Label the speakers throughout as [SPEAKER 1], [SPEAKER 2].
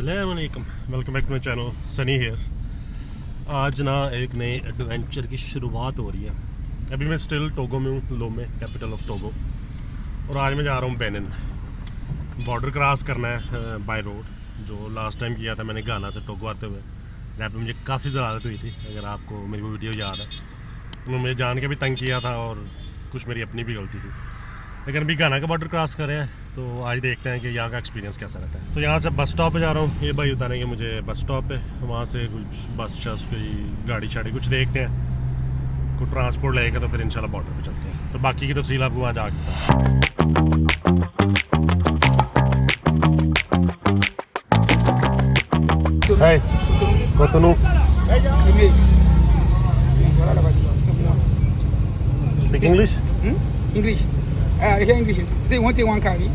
[SPEAKER 1] अस्सलाम वालेकुम, welcome back to my channel Sunny here. आज ना एक नए एडवेंचर की शुरुआत हो रही है। अभी मैं स्टिल टोगो में हूँ, लोमे कैपिटल ऑफ टोगो, और आज मैं जा रहा हूँ बेनिन। बॉर्डर क्रॉस करना है बाय रोड, जो लास्ट टाइम किया था मैंने गाना से टोगो आते हुए, जहाँ पे मुझे काफ़ी ज़रारत हुई थी। अगर आपको मेरी वो वीडियो याद है, उन्होंने मुझे जान के भी तंग किया था और कुछ मेरी अपनी भी गलती थी। लेकिन अभी गाना का बॉर्डर क्रॉस कर रहे हैं, तो आज देखते हैं कि यहाँ का एक्सपीरियंस कैसा रहता है। तो यहाँ से बस स्टॉप पे जा रहा हूँ, ये भाई उतारेंगे मुझे बस स्टॉप पे, वहाँ से कुछ बस शस कोई गाड़ी शाड़ी कुछ देखते हैं, कुछ ट्रांसपोर्ट लगेगा तो फिर इंशाल्लाह बॉर्डर पे चलते हैं। तो बाकी की तफसील आपको वहाँ जाके hi Cotonou speak English
[SPEAKER 2] English. I hear English. Say one thing, one carry.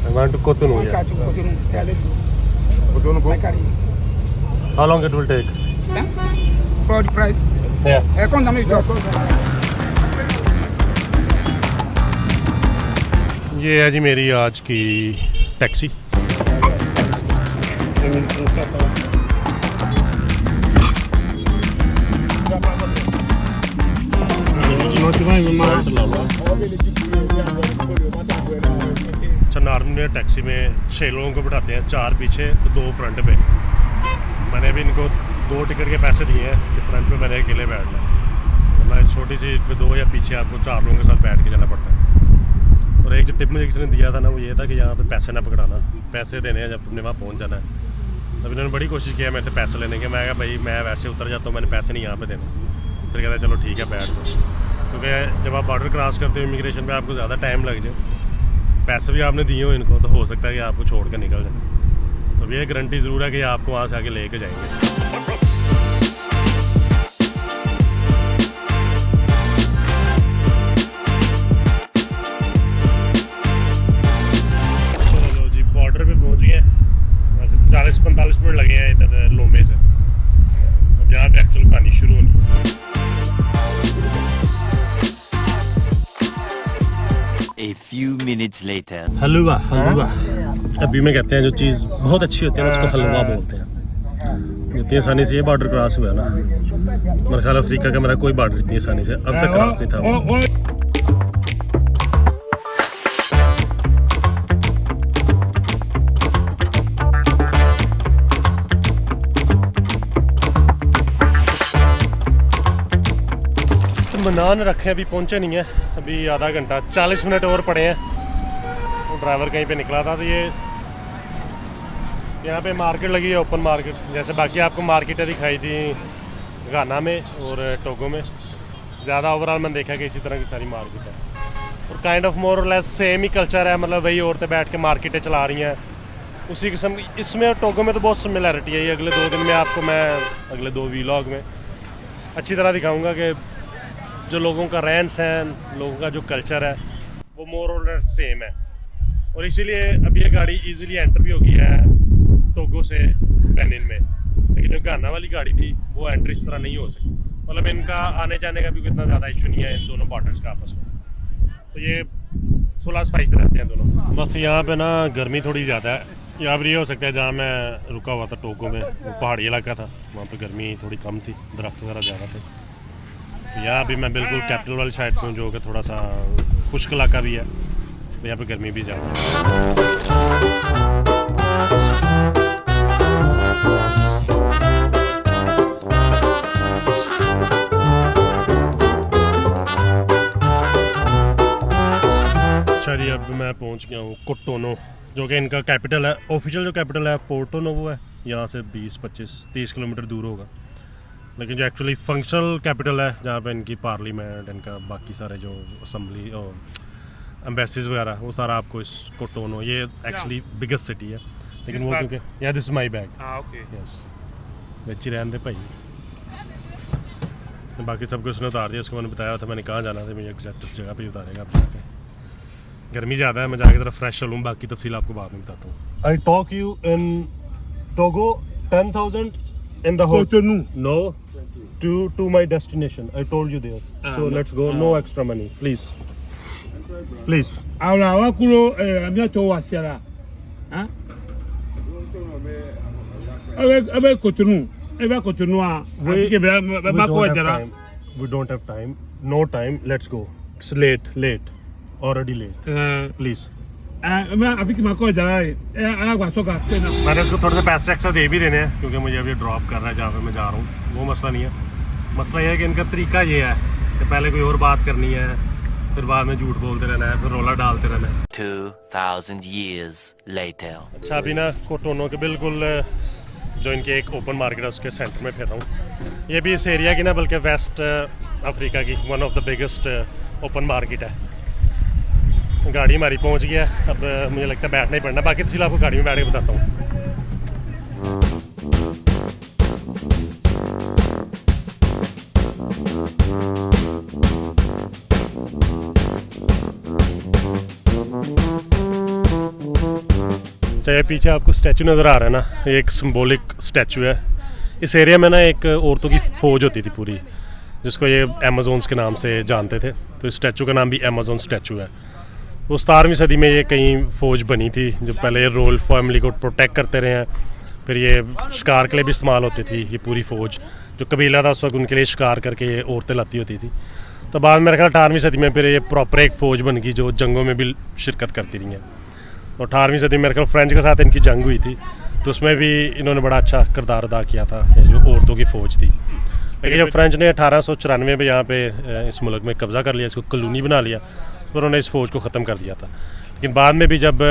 [SPEAKER 1] I want to Cotonou.
[SPEAKER 2] One
[SPEAKER 1] Yeah.
[SPEAKER 2] car to Cotonou. Yeah, let's go.
[SPEAKER 1] Cotonou
[SPEAKER 2] My carry.
[SPEAKER 1] How long it will take?
[SPEAKER 2] Yeah? For the price.
[SPEAKER 1] Yeah.
[SPEAKER 2] Come down, drop.
[SPEAKER 1] ये है जी मेरी आज की taxi. अच्छा, normally taxi में 6 लोगों को बिठाते हैं, 4 पीछे 2 फ्रंट पे। मैंने अभी इनको 2 टिकट के पैसे दिए हैं कि फ्रंट पे मैंने अकेले बैठना है, वरना इस छोटी सी पे 2 या पीछे आपको 4 लोगों के साथ बैठ के जाना पड़ता है। और एक जो टिप मुझे किसी ने दिया था ना, वो ये था कि यहाँ पे पैसे ना पकड़ाना, पैसे देने हैं जब तुमने वहाँ पहुँच जाना है। तब इन्होंने बड़ी कोशिश किया मेरे से पैसे लेने के। मैं कहा भाई मैं वैसे उतर जाता हूँ, मैंने पैसे नहीं यहाँ पे देने। फिर कहता चलो ठीक है बैठ दो, क्योंकि जब आप बॉर्डर क्रॉस करते हो इमिग्रेशन पे आपको ज़्यादा टाइम लग जाए, पैसे भी आपने दिए हो इनको, तो हो सकता है कि आपको छोड़ कर निकल जाए। तो ये गारंटी ज़रूर है कि आपको वहाँ से आके लेके जाएंगे। चलो जी बॉर्डर पे पहुँच गए। 40-45 मिनट लगे हैं इधर लोमे से। अब यहाँ पे एक्चुअल कहानी शुरू होनी है।
[SPEAKER 3] A few minutes later.
[SPEAKER 1] हलवा अभी में कहते हैं जो चीज़ बहुत अच्छी होती है उसको हलवा बोलते हैं। इतनी आसानी से ये बॉर्डर क्रॉस हुआ ना, मेरे ख्याल अफ्रीका का मेरा कोई बॉर्डर इतनी आसानी से अब तक क्रॉस नहीं था। बनान रखे अभी पहुंचे नहीं है, अभी आधा घंटा 40 मिनट और पड़े हैं। तो ड्राइवर कहीं पे निकला था, तो ये यहाँ पे मार्केट लगी है, ओपन मार्केट, जैसे बाकी आपको मार्केटें दिखाई थी गाना में और टोगो में। ज़्यादा ओवरऑल मैंने देखा कि इसी तरह की सारी मार्केट है और काइंड ऑफ मोर और लेस सेम ही कल्चर है। मतलब वही औरतें बैठ के मार्केटें चला रही हैं उसी किस्म की। इसमें और टोगो में तो बहुत सिमिलरिटी है। ये अगले 2 दिन में आपको मैं अगले 2 वीलॉग में अच्छी तरह दिखाऊँगा कि जो लोगों का रहन सहन, लोगों का जो कल्चर है वो मोर और लेस सेम है। और इसीलिए अब ये गाड़ी इजीली एंटर भी हो गई है टोगो से बेनिन में। लेकिन जो गाना वाली गाड़ी थी वो एंट्री इस तरह नहीं हो सकी। मतलब इनका आने जाने का भी इतना ज़्यादा इशू नहीं है इन दोनों पार्टनर्स का आपस में, तो ये फुल फाइट रहते हैं दोनों। बस यहाँ पे ना गर्मी थोड़ी ज़्यादा है। यहाँ पर ये हो सकता है जहाँ मैं रुका हुआ था टोगो में, वो पहाड़ी इलाका था, वहाँ पर गर्मी थोड़ी कम थी, दरख्त वगैरह ज़्यादा थे। यहाँ अभी मैं बिल्कुल कैपिटल वाली साइड पे हूँ, जो कि थोड़ा सा खुश्क इलाका भी है, तो यहाँ पे गर्मी भी ज़्यादा है। अच्छा जी, अब मैं पहुँच गया हूँ कोटोनो, जो कि इनका कैपिटल है। ऑफिशियल जो कैपिटल है पोर्टो नोवो है, यहाँ से 20-25-30 किलोमीटर दूर होगा। लेकिन जो एक्चुअली फंक्शनल कैपिटल है, जहाँ पे इनकी पार्लियामेंट, इनका बाकी सारे जो असम्बली और एम्बेसीज वगैरह, वो सारा आपको इस कोटोनो, ये एक्चुअली बिगेस्ट सिटी है। लेकिन वो क्योंकि या दिस माई बैग यस बच्ची रहने दे भाई। बाकी सब कुछ उसने उतार दिया, उसको मैंने बताया था मैंने कहाँ जाना था, मुझे एग्जैक्ट उस जगह पे उतारेगा। आप जाके गर्मी ज़्यादा है, मैं जाके ज़रा फ्रेश चलूँ, बाकी तफसील आपको बाद में बताता हूँ। I talk you in Togo 10,000 in the hotel. No, to my destination. I told you there. So let's go. No extra money, please. Please.
[SPEAKER 2] Ahora, va culo, a mí te voy a hacer. Avec Cotonou. Avec Cotonou,
[SPEAKER 1] We don't have time. No time. Let's go. It's late. Already late. Please.
[SPEAKER 2] मैं अभी की माको जा रहा है वासो का ना
[SPEAKER 1] मैंने इसको थोड़े से पैसे एक्स्ट्रा दे भी देने हैं क्योंकि मुझे अभी ड्रॉप कर रहा है जहाँ पे मैं जा रहा हूँ। वो मसला नहीं है। मसला ये है कि इनका तरीका ये है कि पहले कोई और बात करनी है, फिर बाद में झूठ बोलते रहना है, फिर रोला डालते रहना है।
[SPEAKER 3] 2000 years later.
[SPEAKER 1] अच्छा, अभी ना कोटोनो के बिल्कुल जो इनके एक ओपन मार्केट है उसके सेंटर में फिर रहा हूँ। ये भी इस एरिया की ना बल्कि वेस्ट अफ्रीका की one of the biggest open market है। गाड़ी हमारी पहुँच गया है, अब मुझे लगता है बैठना ही पड़ना। बाकी तो फिलहाल आपको गाड़ी में बैठ के बताता हूँ। चाहे पीछे आपको स्टैचू नज़र आ रहा है ना, एक सिंबॉलिक स्टैचू है। इस एरिया में ना एक औरतों की फ़ौज होती थी पूरी, जिसको ये अमेज़ोन्स के नाम से जानते थे। तो इस स्टैचू का नाम भी अमेज़ोन स्टैचू है। वो 17वीं सदी में ये कहीं फ़ौज बनी थी, जो पहले रॉयल फैमिली को प्रोटेक्ट करते रहे हैं। फिर ये शिकार के लिए भी इस्तेमाल होती थी ये पूरी फ़ौज। जो कबीला था उस वक्त उनके लिए शिकार करके ये औरतें लाती होती थी। तो बाद में मेरे ख्याल 18वीं सदी में फिर ये प्रॉपर एक फ़ौज बन गई जो जंगों में भी शिरकत करती रही हैं। और 18वीं सदी में मेरे ख्याल फ्रेंच के साथ इनकी जंग हुई थी, तो उसमें भी इन्होंने बड़ा अच्छा किरदार अदा किया था, ये जो औरतों की फ़ौज थी। लेकिन जब फ्रेंच ने 1894 में यहाँ पे इस मुल्क में कब्ज़ा कर लिया, इसको कॉलोनी बना लिया, तो उन्होंने इस फ़ौज को ख़त्म कर दिया था। लेकिन बाद में भी जब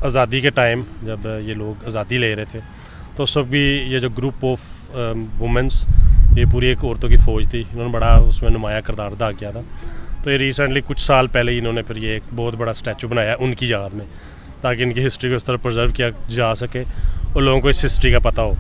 [SPEAKER 1] आज़ादी के टाइम जब ये लोग आज़ादी ले रहे थे, तो उस वक्त भी ये जो ग्रुप ऑफ वुमेंस, ये पूरी एक औरतों की फ़ौज थी, इन्होंने बड़ा उसमें नुमाया किरदार अदा किया था। तो ये रिसेंटली कुछ साल पहले ही इन्होंने फिर ये एक बहुत बड़ा स्टैचू बनाया उनकी याद में, ताकि इनकी हिस्ट्री को इस तरह प्रिजर्व किया जा सके और लोगों को इस हिस्ट्री का पता हो।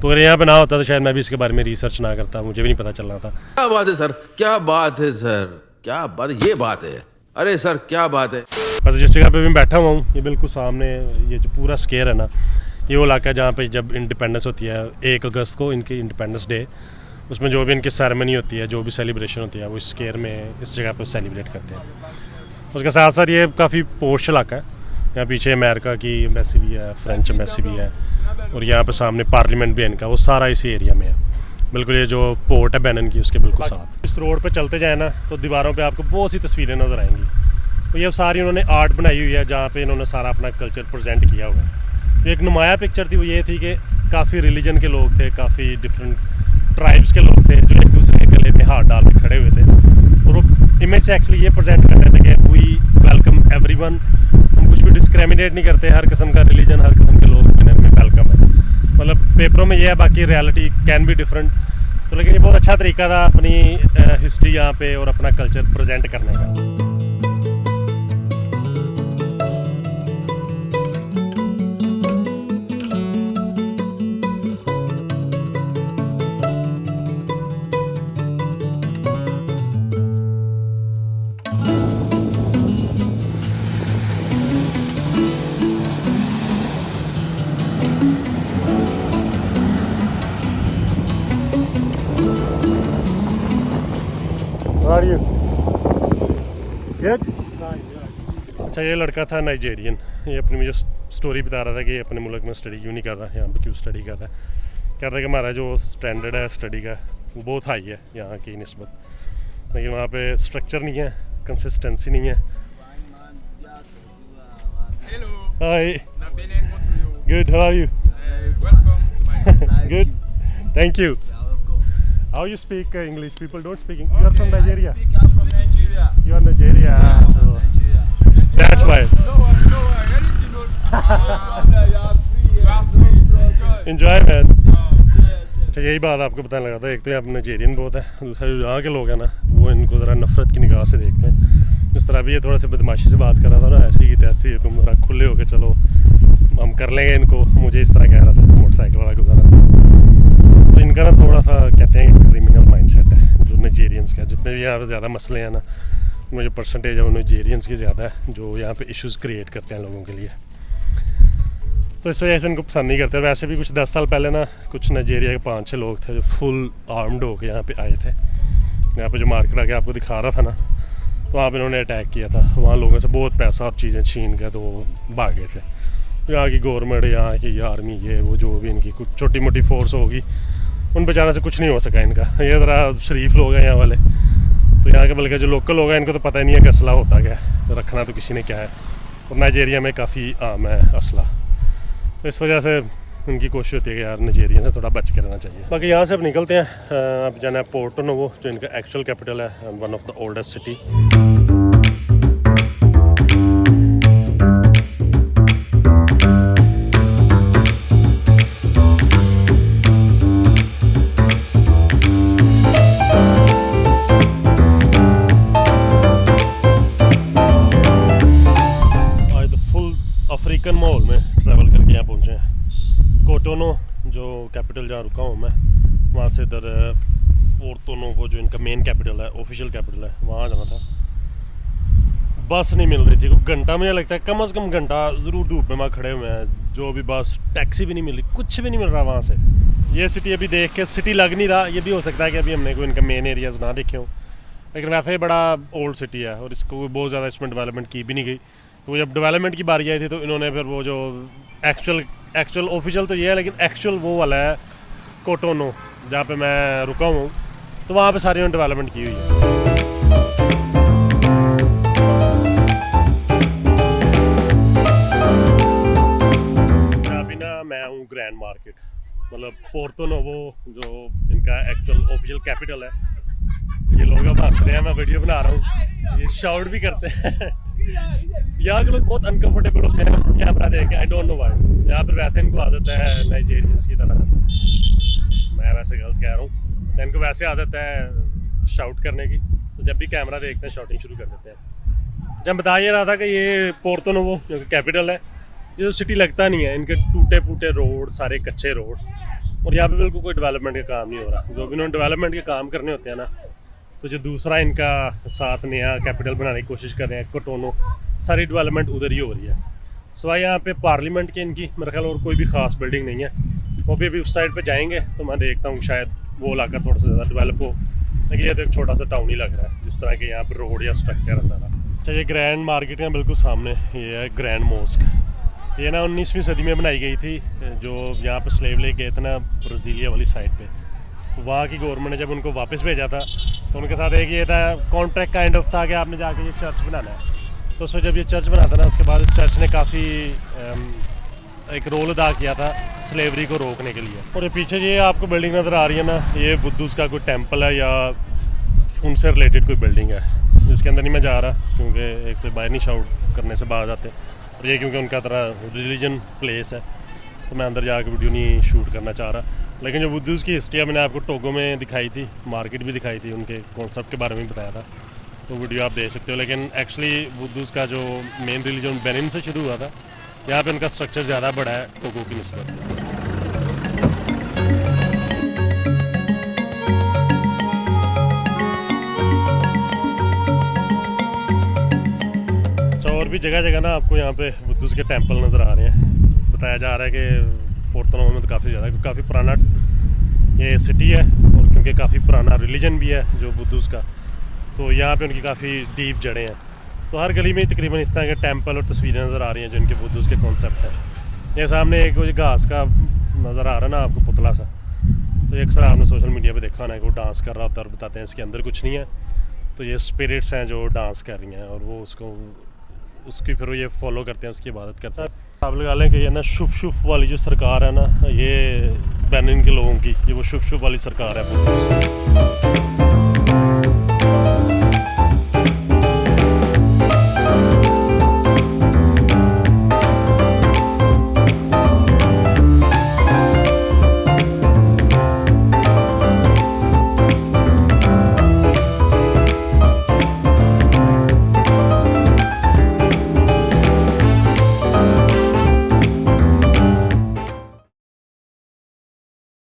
[SPEAKER 1] तो अगर यहाँ पे ना होता तो शायद मैं भी इसके बारे में रिसर्च ना करता, मुझे भी नहीं पता चलना था।
[SPEAKER 4] क्या बात है सर, क्या बात है सर, क्या बात है, ये बात है, अरे सर क्या बात है।
[SPEAKER 1] बस जिस जगह पे मैं बैठा हुआ हूँ, ये बिल्कुल सामने ये जो पूरा स्क्वायर है ना, ये वो इलाका है जहाँ पे जब इंडिपेंडेंस होती है 1 अगस्त को, इनकी इंडिपेंडेंस डे, उसमें जो भी इनकी सेरेमनी होती है, जो भी सेलिब्रेशन होती है, वो इस स्क्वायर में इस जगह पर सेलिब्रेट करते हैं। उसके साथ साथ ये काफ़ी पोश इलाका है। यहाँ पीछे अमेरिका की एम्बेसी भी है, फ्रेंच एम्बेसी भी है, और यहाँ पे सामने पार्लियामेंट भी है इनका, वो सारा इसी एरिया में है। बिल्कुल ये जो पोर्ट है बेनन की, उसके बिल्कुल साथ। इस रोड पे चलते जाए ना, तो दीवारों पे आपको बहुत सी तस्वीरें नज़र आएंगी। तो ये सारी उन्होंने आर्ट बनाई हुई है, जहाँ पे इन्होंने सारा अपना कल्चर प्रेजेंट किया हुआ है। तो एक नुमाया पिक्चर थी, वो ये थी कि काफ़ी रिलीजन के लोग थे, काफ़ी डिफरेंट ट्राइब्स के लोग थे, जो एक दूसरे के गले में हाथ डाल के खड़े हुए थे। और वो इमेज से एक्चुअली ये प्रेजेंट कर रहे थे कि वी वेलकम एवरीवन, हम कुछ भी डिस्क्रिमिनेट नहीं करते, हर किस्म का रिलीजन, हर किस्म के लोग में वेलकम है। मतलब पेपरों में ये है, बाकी रियलिटी कैन बी डिफरेंट। तो लेकिन ये बहुत अच्छा तरीका था अपनी हिस्ट्री यहाँ पे और अपना कल्चर प्रेजेंट करने का। How are you? Good? अच्छा, ये लड़का था नाइजेरियन। ये अपनी मुझे स्टोरी बता रहा था कि ये अपने मुल्क में स्टडी क्यों नहीं कर रहा, यहाँ पे क्यों स्टडी कर रहा है। कह रहा था कि हमारा जो स्टैंडर्ड है स्टडी का वो बहुत हाई है यहाँ की निस्बत, लेकिन वहाँ पे स्ट्रक्चर नहीं है, कंसिस्टेंसी नहीं है। Hi, good, how are you? Good, thank you. How you speak English? People don't speak English. You are from Nigeria.
[SPEAKER 5] I'm from Nigeria.
[SPEAKER 1] You are Nigeria. So
[SPEAKER 5] Nigeria.
[SPEAKER 1] that's why.
[SPEAKER 5] No worry. Anything you are free.
[SPEAKER 1] Enjoy, man. अच्छा, यही बात आपको बताने लगा था। एक तो यहाँ पर नाइजेरियन बहुत है, दूसरा जो यहाँ के लोग हैं ना, वो इनको ज़रा नफरत की निगाह से देखते हैं। जिस तरह भी ये थोड़ा सा बदमाशी से बात कर रहा था ना, ऐसी की तैसी, तुम ज़रा खुले होके चलो, हम कर लेंगे इनको, मुझे इस तरह कह रहा था। मोटरसाइकिल वाला गुजारा था। तो इनका ना थोड़ा सा कहते हैं कि क्रिमिनल माइंडसेट है जो नाइजेरियंस का। जितने भी यहाँ पे ज़्यादा मसले हैं ना, उनमें जो परसेंटेज है वो नाइजेरियंस की ज़्यादा है, जो यहाँ पे इश्यूज़ क्रिएट करते हैं लोगों के लिए। तो इस वजह से इनको पसंद नहीं करते। वैसे भी कुछ 10 साल पहले ना कुछ नाइजेरिया के 5-6 लोग थे जो फुल आर्म्ड होकर यहाँ पे आए थे। यहाँ पे जो मार्केट आके आपको दिखा रहा था ना, तो वहाँ पे इन्होंने अटैक किया था। वहाँ लोगों से बहुत पैसा और चीज़ें छीन गए, तो वो भाग गए थे। यहाँ की गवर्नमेंट, यहाँ की आर्मी, ये वो जो भी इनकी कुछ छोटी मोटी फोर्स होगी, उन बेचारों से कुछ नहीं हो सका इनका। ये ज़रा शरीफ लोग हैं यहाँ वाले, तो यहाँ के बल्कि जो लोकल लोग हैं इनको तो पता ही नहीं है कि असला होता क्या है, तो रखना तो किसी ने क्या है। और नाइजीरिया में काफ़ी आम है असला, तो इस वजह से उनकी कोशिश होती है कि यार नाइजीरिया से थोड़ा बच के रहना चाहिए। बाकी यहाँ से अब निकलते हैं, अब जाना है पोर्टो नोवो, जो इनका एक्चुअल कैपिटल है, one of the oldest city. African माहौल में ट्रैवल करके यहाँ पहुँचे हैं। कोटोनो जो कैपिटल जहाँ रुका हूँ मैं, वहाँ से इधर पोर्टो नोवो जो इनका मेन कैपिटल है, ऑफिशियल कैपिटल है, वहाँ जाना था। बस नहीं मिल रही थी, कोई घंटा मुझे लगता है कम से कम घंटा ज़रूर धूप में वहाँ खड़े हुए हैं। जो भी बस, टैक्सी भी नहीं मिल रही, कुछ भी नहीं मिल रहा वहाँ से। ये सिटी अभी देख के सिटी लग नहीं रहा, ये भी हो सकता है कि अभी हमने कोई इनका मेन एरियाज़ ना देखे हों, लेकिन वैसे ही बड़ा ओल्ड सिटी है और इसको बहुत ज़्यादा इसमें डेवलपमेंट की भी नहीं गई। तो जब डेवलपमेंट की बारी आई थी तो इन्होंने फिर वो जो एक्चुअल ऑफिशियल तो ये है, लेकिन एक्चुअल वो वाला है कोटोनो जहाँ पे मैं रुका हूँ, तो वहाँ पे सारी उन्होंने डेवलपमेंट की हुई है। अभी ना मैं हूँ ग्रैंड मार्केट, मतलब पोर्टो नोवो जो इनका एक्चुअल ऑफिशियल कैपिटल है। ये लोग अब हंस रहे हैं, मैं वीडियो बना रहा हूँ, ये शाउट भी करते हैं। यहाँ के लोग बहुत अनकंफर्टेबल होते हैं कैमरा देख के, आई डोंट नो व्हाई। यहाँ पर वैसे इनको आदत है नाइजीरियंस की तरह, मैं वैसे गलत कह रहा हूँ, इनको वैसे आदत है शाउट करने की, तो जब भी कैमरा देखते हैं शॉटिंग शुरू कर देते हैं। जब बता ये रहा था कि ये पोर्टो नोवो जो कैपिटल है, ये तो सिटी लगता नहीं है, इनके टूटे फूटे रोड, सारे कच्चे रोड, और यहाँ पे बिल्कुल कोई डेवलपमेंट का काम नहीं हो रहा। जो भी उन्होंने डेवलपमेंट के काम करने होते हैं ना, तो जो दूसरा इनका साथ नया कैपिटल बनाने की कोशिश कर रहे हैं कोटोनो, सारी डेवलपमेंट उधर ही हो रही है। सिवाय यहाँ पे पार्लियामेंट की इनकी मेरे ख्याल और कोई भी ख़ास बिल्डिंग नहीं है। वो भी अभी उस साइड पे जाएंगे तो मैं देखता हूँ शायद वो इलाका थोड़ा सा ज़्यादा डेवलप हो, लेकिन ये तो एक छोटा सा टाउन ही लग रहा है जिस तरह के यहाँ पर रोड या स्ट्रक्चर है सारा। अच्छा, ये ग्रैंड मार्केट है बिल्कुल सामने, ये है ग्रैंड मॉस्क। ये ना 19वीं सदी में बनाई गई थी, जो यहाँ पर स्लेव ले गए थे ना ब्राज़ीलिया वाली साइड पे, तो वहाँ की गवर्नमेंट ने जब उनको वापस भेजा था तो उनके साथ एक ये था कॉन्ट्रैक्ट काइंड ऑफ था कि आपने जाके ये चर्च बनाना है। तो उसमें जब ये चर्च बना था ना, उसके बाद इस चर्च ने काफ़ी एक रोल अदा किया था स्लेवरी को रोकने के लिए। और ये पीछे ये आपको बिल्डिंग नज़र आ रही है ना, ये बुद्धूस का कोई टेम्पल है या उनसे रिलेटेड कोई बिल्डिंग है, जिसके अंदर नहीं मैं जा रहा क्योंकि एक तो बाहर नहीं शाउट करने से बाहर जाते, और ये क्योंकि उनका तरह रिलीजन प्लेस है, तो मैं अंदर जाकर वीडियो नहीं शूट करना चाह रहा। लेकिन जो बुद्धूस की हिस्ट्री मैंने आपको टोगो में दिखाई थी, मार्केट भी दिखाई थी, उनके कॉन्सेप्ट के बारे में भी बताया था, तो वीडियो आप देख सकते हो। लेकिन एक्चुअली बुद्धूस का जो मेन रिलीजन बेनिन से शुरू हुआ था, यहाँ पे उनका स्ट्रक्चर ज़्यादा बड़ा है टोगो की निस्बत। अच्छा, और भी जगह जगह ना आपको यहाँ पे बुद्धूस के टेम्पल नज़र आ रहे हैं। बताया जा रहा है कि पोर्टो नोवो में तो काफ़ी ज़्यादा, क्योंकि काफ़ी पुराना ये सिटी है और क्योंकि काफ़ी पुराना रिलीजन भी है जो बुद्धूस का, तो यहाँ पे उनकी काफ़ी डीप जड़ें हैं। तो हर गली में तकरीबन इस तरह के टेम्पल और तस्वीरें नज़र आ रही हैं जो इनके बुद्धूस के कॉन्सेप्ट हैं। ये सामने एक वो घास का नज़र आ रहा है ना आपको, पुतला सा, तो एक सर आपने सोशल मीडिया पे देखा ना कि वो डांस कर रहा होता है और बताते हैं इसके अंदर कुछ नहीं है, तो ये स्पिरिट्स हैं जो डांस कर रही हैं और वो उसकी फिर वो ये फॉलो करते हैं, उसकी इबादत करते हैं। आप लगा लें कि ये ना शुभ शुभ वाली जो सरकार है ना, ये बेनिन के लोगों की, ये वो शुभ शुभ वाली सरकार है।